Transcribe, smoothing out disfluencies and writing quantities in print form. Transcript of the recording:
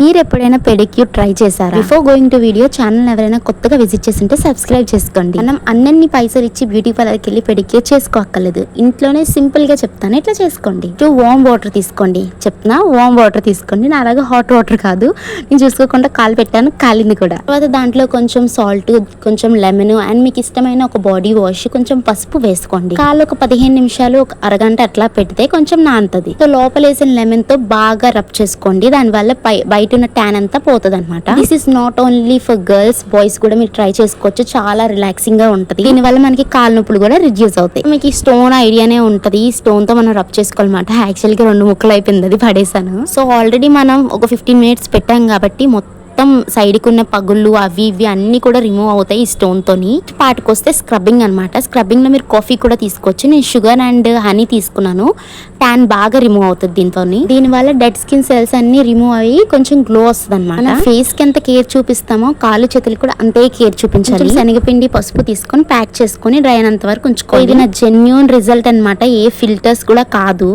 మీరు ఎప్పుడైనా pedicure try చేశారా? Before going to video, channel ఎవరైనా కొత్తగా విజిట్ చేస్తుంటే సబ్స్క్రైబ్ చేసుకోండి. మనం అన్ని పైసలు ఇచ్చి బ్యూటీ పార్లర్కి వెళ్ళి పెడిక్యూర్ చేసుకోక్కర్లేదు. ఇంట్లోనే సింపుల్ గా చెప్తాను, ఇట్లా చేసుకోండి. వార్మ్ వాటర్ తీసుకోండి, చెప్తున్నా వార్మ్ వాటర్ తీసుకోండి. నా అలాగే హాట్ వాటర్ కాదు, నేను చూసుకోకుండా కాలు పెట్టాను, కాలింది కూడా. తర్వాత దాంట్లో కొంచెం సాల్ట్, కొంచెం లెమన్ అండ్ మీకు ఇష్టమైన ఒక బాడీ వాష్, కొంచెం పసుపు వేసుకోండి. కాలు ఒక 15 నిమిషాలు, ఒక అరగంట అట్లా పెడితే కొంచెం నానుతుంది. సో లోపల వేసిన లెమన్ తో బాగా రబ్ చేసుకోండి. దానివల్ల బయట ఉన్న ట్యాన్ అంతా పోతుంది అనమాట. This is not only for girls, boys కూడా మీరు ట్రై చేసుకోవచ్చు. చాలా రిలాక్సింగ్ గా ఉంటది. దీనివల్ల మనకి కాలు నొప్పులు కూడా రిడ్యూస్ అవుతాయి. మీకు ఈ స్టోన్ ఐడియానే ఉంటది. ఈ స్టోన్ తో మనం రబ్ చేసుకోవాలన్నమాట. యాక్చువల్ గా 2 ముక్కలు అయిపోయింది, అది పడేసాను. సో ఆల్రెడీ మనం ఒక 15 మినిట్స్ పెట్టాం కాబట్టి మొత్తం సైడ్ కు ఉన్న పగుళ్ళు అవి ఇవి అన్ని కూడా రిమూవ్ అవుతాయి ఈ స్టోన్ తోని. పాటుకొస్తే స్క్రబ్బింగ్ అనమాట. స్క్రబ్బింగ్ లో మీరు కాఫీ కూడా తీసుకోవచ్చు. నేను షుగర్ అండ్ హనీ తీసుకున్నాను. ట్యాన్ బాగా రిమూవ్ అవుతుంది దీంతో. దీనివల్ల డెడ్ స్కిన్ సెల్స్ అన్ని రిమూవ్ అయ్యి కొంచెం గ్లో వస్తుంది అనమాట. ఫేస్ కి ఎంత కేర్ చూపిస్తామో కాళ్ళు చేతులు కూడా అంతే కేర్ చూపించాలి. శనగపిండి, పసుపు తీసుకొని ప్యాక్ చేసుకొని డ్రై అయినంత వరకు ఉంచుకోవాలి. ఇది నా జెన్యూన్ రిజల్ట్ అనమాట. ఏ ఫిల్టర్స్ కూడా కాదు.